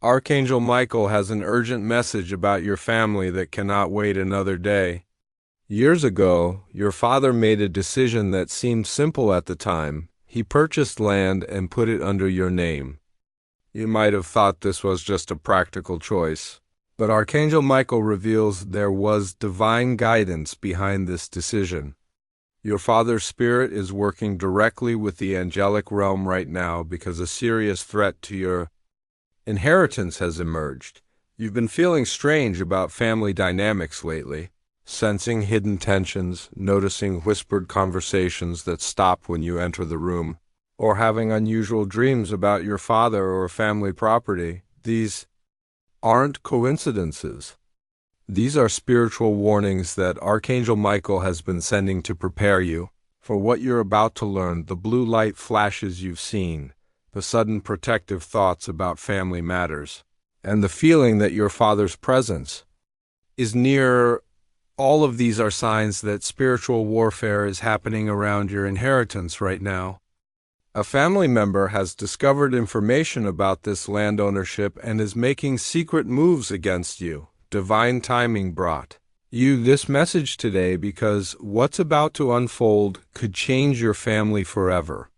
Archangel Michael has an urgent message about your family that cannot wait another day. Years ago, your father made a decision that seemed simple at the time. He purchased land and put it under your name. You might have thought this was just a practical choice, but Archangel Michael reveals there was divine guidance behind this decision. Your father's spirit is working directly with the angelic realm right now because a serious threat to your inheritance has emerged. You've been feeling strange about family dynamics lately, sensing hidden tensions, noticing whispered conversations that stop when you enter the room, or having unusual dreams about your father or family property. These aren't coincidences. These are spiritual warnings that Archangel Michael has been sending to prepare you for what you're about to learn, the blue light flashes you've seen, the sudden protective thoughts about family matters, and the feeling that your father's presence is near. All of these are signs that spiritual warfare is happening around your inheritance right now. A family member has discovered information about this land ownership and is making secret moves against you. Divine timing brought you this message today because what's about to unfold could change your family forever.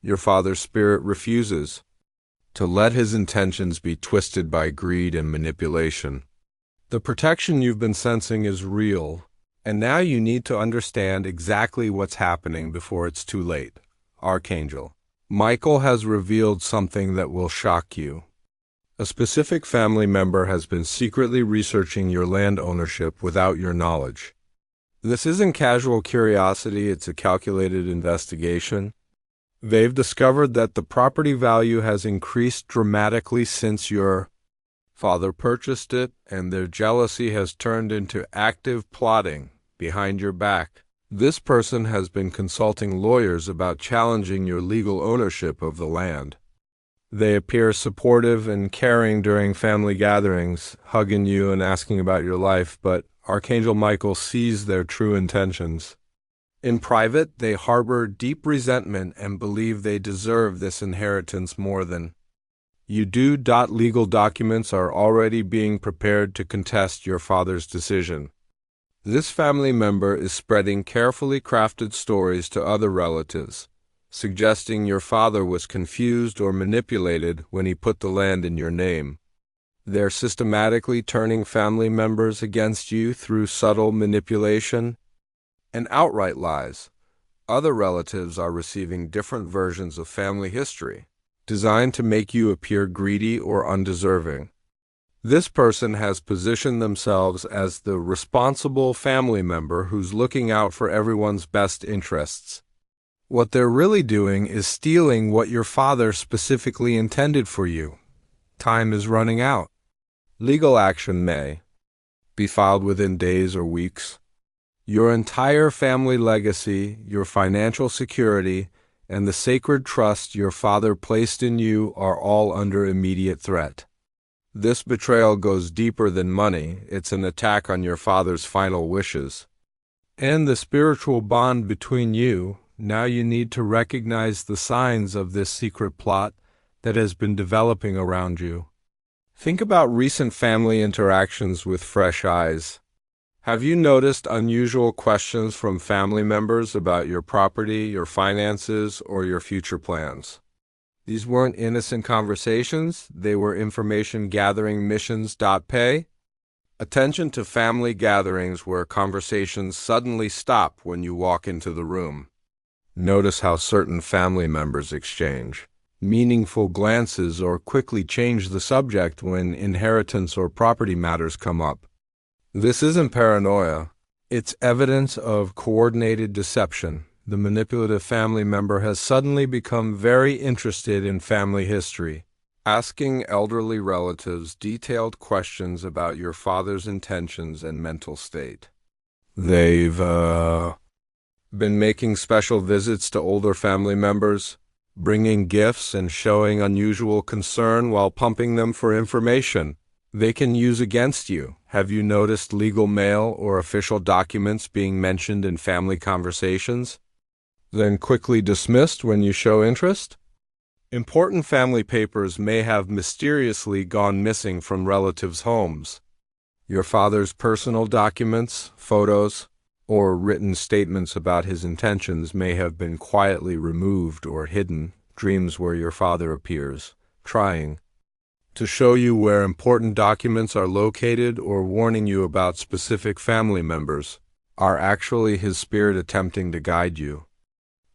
Your father's spirit refuses to let his intentions be twisted by greed and manipulation. The protection you've been sensing is real, and now you need to understand exactly what's happening before it's too late. Archangel Michael has revealed something that will shock you. A specific family member has been secretly researching your land ownership without your knowledge. This isn't casual curiosity, it's a calculated investigation. They've discovered that the property value has increased dramatically since your father purchased it, and their jealousy has turned into active plotting behind your back. This person has been consulting lawyers about challenging your legal ownership of the land. They appear supportive and caring during family gatherings, hugging you and asking about your life, but Archangel Michael sees their true intentions. In private, they harbor deep resentment and believe they deserve this inheritance more than you do. Legal documents are already being prepared to contest your father's decision. This family member is spreading carefully crafted stories to other relatives, suggesting your father was confused or manipulated when he put the land in your name. They're systematically turning family members against you through subtle manipulation and outright lies. Other relatives are receiving different versions of family history, designed to make you appear greedy or undeserving. This person has positioned themselves as the responsible family member who's looking out for everyone's best interests. What they're really doing is stealing what your father specifically intended for you. Time is running out. Legal action may be filed within days or weeks. Your entire family legacy, your financial security, and the sacred trust your father placed in you are all under immediate threat. This betrayal goes deeper than money. It's an attack on your father's final wishes and the spiritual bond between you. Now you need to recognize the signs of this secret plot that has been developing around you. Think about recent family interactions with fresh eyes. Have you noticed unusual questions from family members about your property, your finances, or your future plans? These weren't innocent conversations, they were information gathering missions. Pay attention to family gatherings where conversations suddenly stop when you walk into the room. Notice how certain family members exchange meaningful glances or quickly change the subject when inheritance or property matters come up. This isn't paranoia, it's evidence of coordinated deception. The manipulative family member has suddenly become very interested in family history, asking elderly relatives detailed questions about your father's intentions and mental state. They've been making special visits to older family members, bringing gifts and showing unusual concern while pumping them for information they can use against you. Have you noticed legal mail or official documents being mentioned in family conversations, then quickly dismissed when you show interest? Important family papers may have mysteriously gone missing from relatives' homes. Your father's personal documents, photos, or written statements about his intentions may have been quietly removed or hidden. Dreams where your father appears, trying to show you where important documents are located or warning you about specific family members, are actually his spirit attempting to guide you.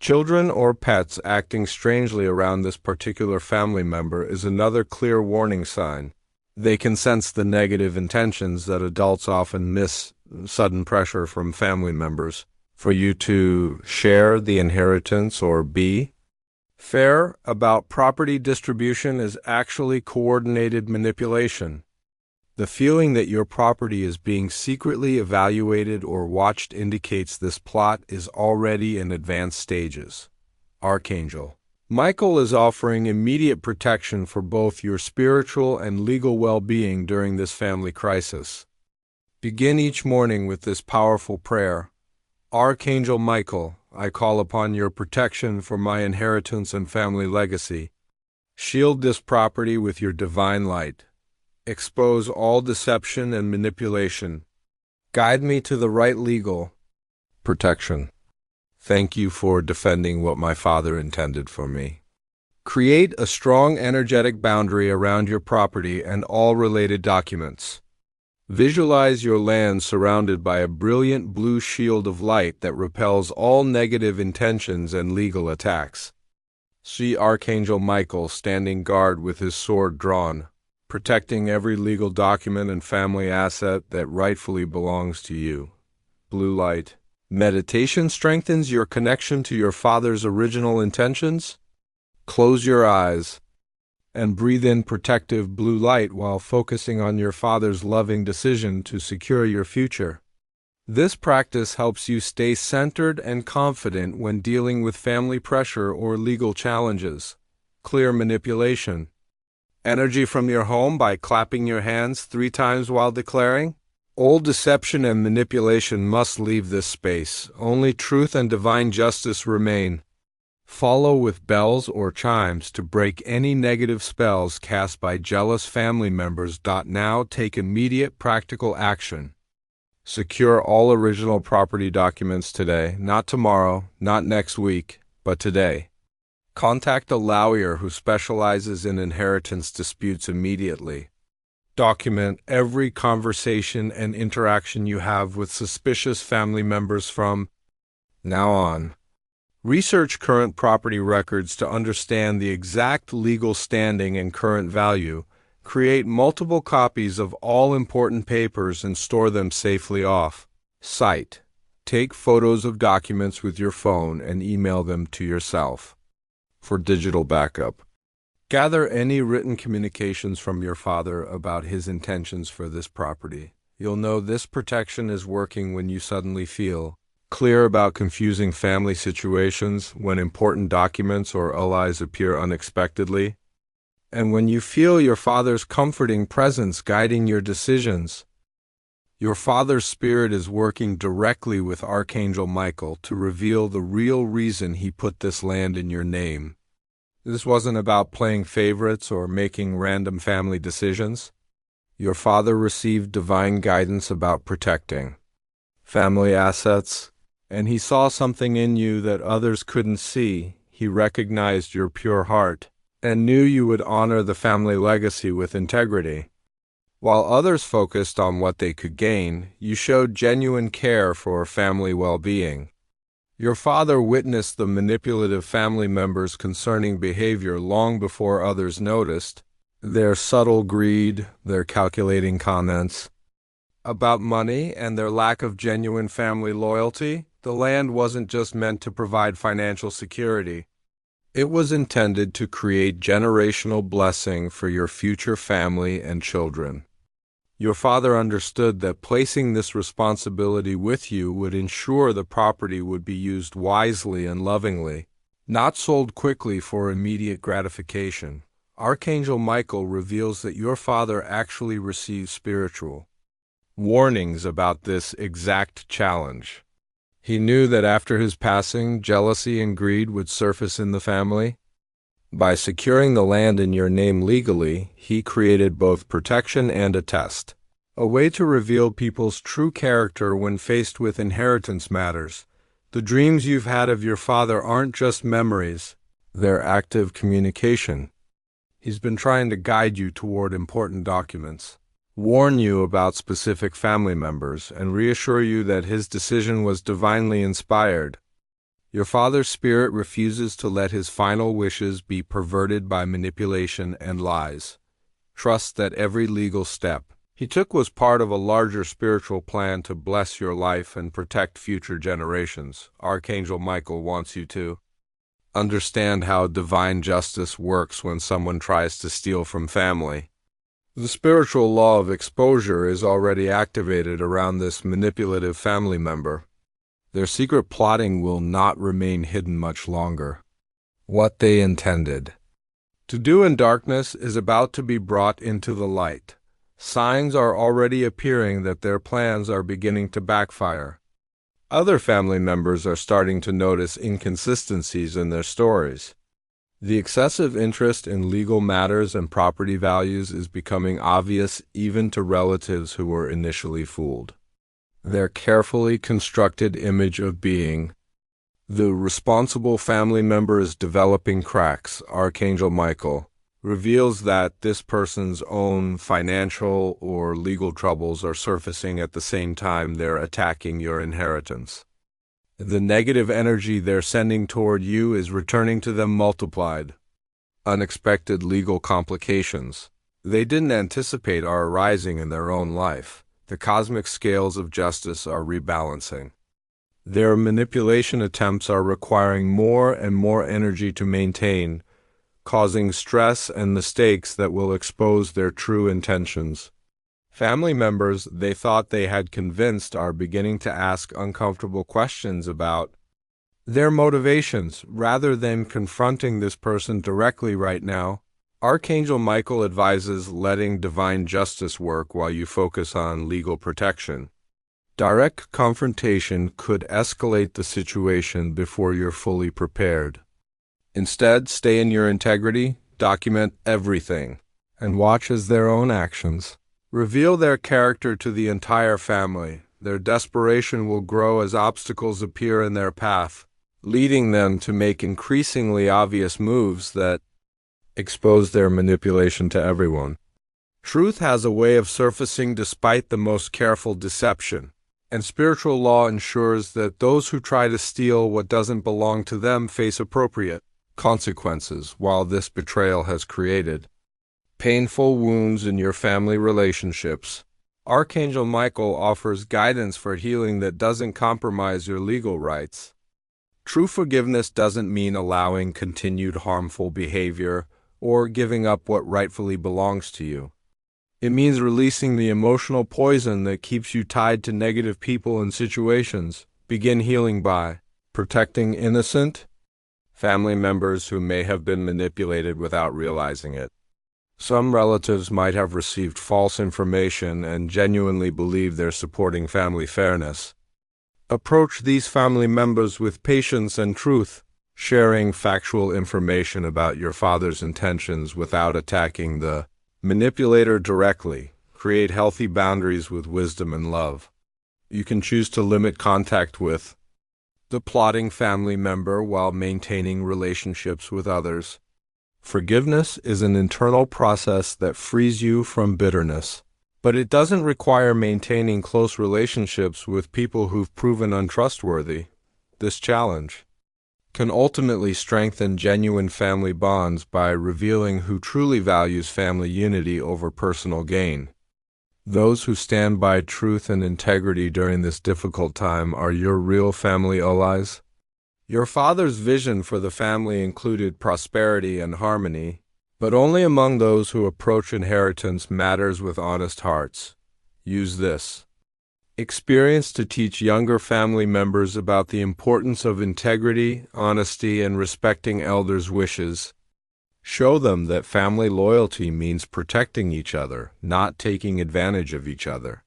Children or pets acting strangely around this particular family member is another clear warning sign. They can sense the negative intentions that adults often miss, sudden pressure from family members for you to share the inheritance or be fair about property distribution is actually coordinated manipulation. The feeling that your property is being secretly evaluated or watched indicates this plot is already in advanced stages. Archangel Michael is offering immediate protection for both your spiritual and legal well-being during this family crisis. Begin each morning with this powerful prayer. Archangel Michael, I call upon your protection for my inheritance and family legacy. Shield this property with your divine light. Expose all deception and manipulation. Guide me to the right legal protection. Thank you for defending what my father intended for me. Create a strong energetic boundary around your property and all related documents. Visualize your land surrounded by a brilliant blue shield of light that repels all negative intentions and legal attacks. See Archangel Michael standing guard with his sword drawn, protecting every legal document and family asset that rightfully belongs to you. Blue light. Meditation strengthens your connection to your father's original intentions. Close your eyes and breathe in protective blue light while focusing on your father's loving decision to secure your future. This practice helps you stay centered and confident when dealing with family pressure or legal challenges. Clear manipulation. Energy from your home by clapping your hands 3 times while declaring, all deception and manipulation must leave this space. Only truth and divine justice remain. Follow with bells or chimes to break any negative spells cast by jealous family members. Now take immediate practical action. Secure all original property documents today, not tomorrow, not next week, but today. Contact a lawyer who specializes in inheritance disputes immediately. Document every conversation and interaction you have with suspicious family members from now on. Research current property records to understand the exact legal standing and current value. Create multiple copies of all important papers and store them safely off-site. Take photos of documents with your phone and email them to yourself for digital backup. Gather any written communications from your father about his intentions for this property. You'll know this protection is working when you suddenly feel clear about confusing family situations, when important documents or allies appear unexpectedly, and when you feel your father's comforting presence guiding your decisions. Your father's spirit is working directly with Archangel Michael to reveal the real reason he put this land in your name. This wasn't about playing favorites or making random family decisions. Your father received divine guidance about protecting family assets, and he saw something in you that others couldn't see. He recognized your pure heart and knew you would honor the family legacy with integrity. While others focused on what they could gain, you showed genuine care for family well-being. Your father witnessed the manipulative family members' concerning behavior long before others noticed, their subtle greed, their calculating comments about money, and their lack of genuine family loyalty. The land wasn't just meant to provide financial security. It was intended to create generational blessing for your future family and children. Your father understood that placing this responsibility with you would ensure the property would be used wisely and lovingly, not sold quickly for immediate gratification. Archangel Michael reveals that your father actually received spiritual warnings about this exact challenge. He knew that after his passing, jealousy and greed would surface in the family. By securing the land in your name legally, he created both protection and a test. A way to reveal people's true character when faced with inheritance matters. The dreams you've had of your father aren't just memories, they're active communication. He's been trying to guide you toward important documents, warn you about specific family members, and reassure you that his decision was divinely inspired. Your father's spirit refuses to let his final wishes be perverted by manipulation and lies. Trust that every legal step he took was part of a larger spiritual plan to bless your life and protect future generations. Archangel Michael wants you to understand how divine justice works when someone tries to steal from family. The spiritual law of exposure is already activated around this manipulative family member. Their secret plotting will not remain hidden much longer. What they intended to do in darkness is about to be brought into the light. Signs are already appearing that their plans are beginning to backfire. Other family members are starting to notice inconsistencies in their stories. The excessive interest in legal matters and property values is becoming obvious even to relatives who were initially fooled. Their carefully constructed image of being the responsible family member is developing cracks. Archangel Michael reveals that this person's own financial or legal troubles are surfacing at the same time they're attacking your inheritance. The negative energy they're sending toward you is returning to them multiplied. Unexpected legal complications they didn't anticipate are arising in their own life. The cosmic scales of justice are rebalancing. Their manipulation attempts are requiring more and more energy to maintain, causing stress and mistakes that will expose their true intentions. Family members they thought they had convinced are beginning to ask uncomfortable questions about their motivations rather than confronting this person directly right now. Archangel Michael advises letting divine justice work while you focus on legal protection. Direct confrontation could escalate the situation before you're fully prepared. Instead, stay in your integrity, document everything, and watch as their own actions reveal their character to the entire family. Their desperation will grow as obstacles appear in their path, leading them to make increasingly obvious moves that expose their manipulation to everyone. Truth has a way of surfacing despite the most careful deception, and spiritual law ensures that those who try to steal what doesn't belong to them face appropriate consequences. While this betrayal has created painful wounds in your family relationships, Archangel Michael offers guidance for healing that doesn't compromise your legal rights. True forgiveness doesn't mean allowing continued harmful behavior or giving up what rightfully belongs to you. It means releasing the emotional poison that keeps you tied to negative people and situations. Begin healing by protecting innocent family members who may have been manipulated without realizing it. Some relatives might have received false information and genuinely believe they're supporting family fairness. Approach these family members with patience and truth, sharing factual information about your father's intentions without attacking the manipulator directly. Create healthy boundaries with wisdom and love. You can choose to limit contact with the plotting family member while maintaining relationships with others. Forgiveness is an internal process that frees you from bitterness, but it doesn't require maintaining close relationships with people who've proven untrustworthy. This challenge can ultimately strengthen genuine family bonds by revealing who truly values family unity over personal gain. Those who stand by truth and integrity during this difficult time are your real family allies. Your father's vision for the family included prosperity and harmony, but only among those who approach inheritance matters with honest hearts. Use this experience to teach younger family members about the importance of integrity, honesty, and respecting elders' wishes. Show them that family loyalty means protecting each other, not taking advantage of each other.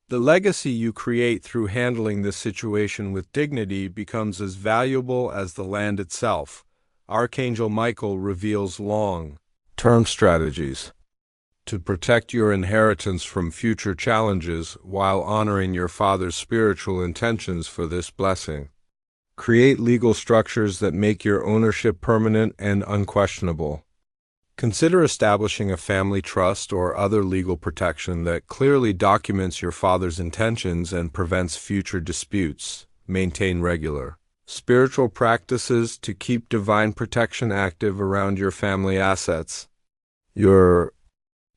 The legacy you create through handling this situation with dignity becomes as valuable as the land itself. Archangel Michael reveals long-term strategies to protect your inheritance from future challenges while honoring your father's spiritual intentions for this blessing. Create legal structures that make your ownership permanent and unquestionable. Consider establishing a family trust or other legal protection that clearly documents your father's intentions and prevents future disputes. Maintain regular spiritual practices to keep divine protection active around your family assets. Your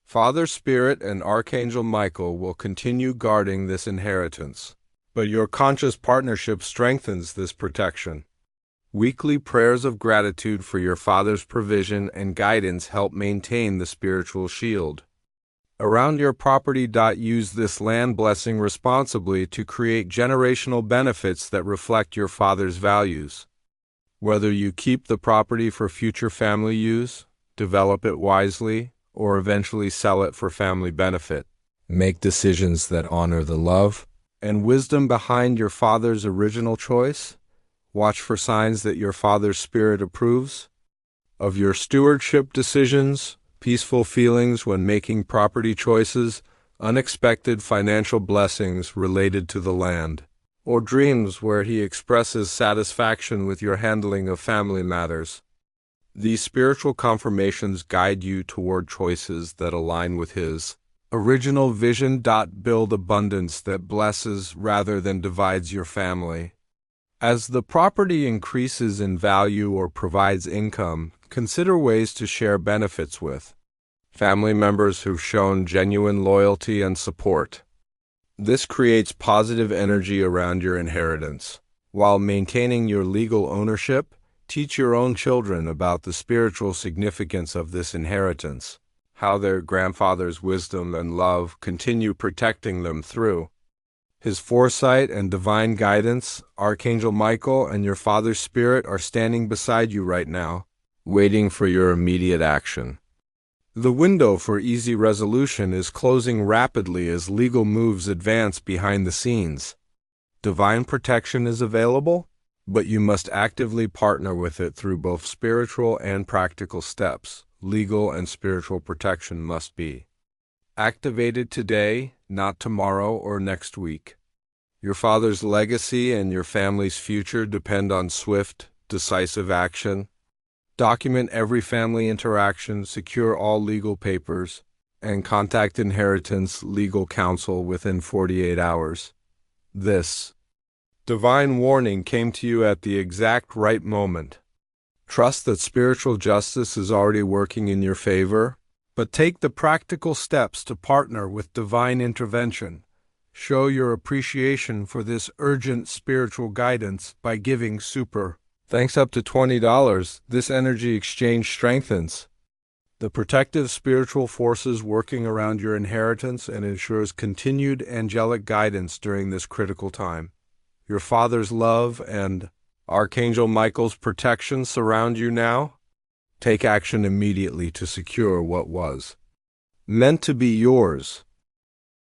Father Spirit and Archangel Michael will continue guarding this inheritance, but your conscious partnership strengthens this protection. Weekly prayers of gratitude for your father's provision and guidance help maintain the spiritual shield around your property. Use this land blessing responsibly to create generational benefits that reflect your father's values. Whether you keep the property for future family use, develop it wisely, or eventually sell it for family benefit, make decisions that honor the love and wisdom behind your father's original choice. Watch for signs that your father's spirit approves of your stewardship decisions, peaceful feelings when making property choices, unexpected financial blessings related to the land, or dreams where he expresses satisfaction with your handling of family matters. These spiritual confirmations guide you toward choices that align with his original vision. Build abundance that blesses rather than divides your family. As the property increases in value or provides income, consider ways to share benefits with family members who've shown genuine loyalty and support. This creates positive energy around your inheritance. While maintaining your legal ownership, teach your own children about the spiritual significance of this inheritance, how their grandfather's wisdom and love continue protecting them through his foresight and divine guidance. Archangel Michael and your father's spirit are standing beside you right now, waiting for your immediate action. The window for easy resolution is closing rapidly as legal moves advance behind the scenes. Divine protection is available, but you must actively partner with it through both spiritual and practical steps. Legal and spiritual protection must be activated today, not tomorrow or next week. Your father's legacy and your family's future depend on swift, decisive action. Document every family interaction, secure all legal papers, and contact inheritance legal counsel within 48 hours. This divine warning came to you at the exact right moment. Trust that spiritual justice is already working in your favor, but take the practical steps to partner with divine intervention. Show your appreciation for this urgent spiritual guidance by giving super thanks up to $20. This energy exchange strengthens the protective spiritual forces working around your inheritance and ensures continued angelic guidance during this critical time. Your father's love and Archangel Michael's protection surround you now. Take action immediately to secure what was meant to be yours.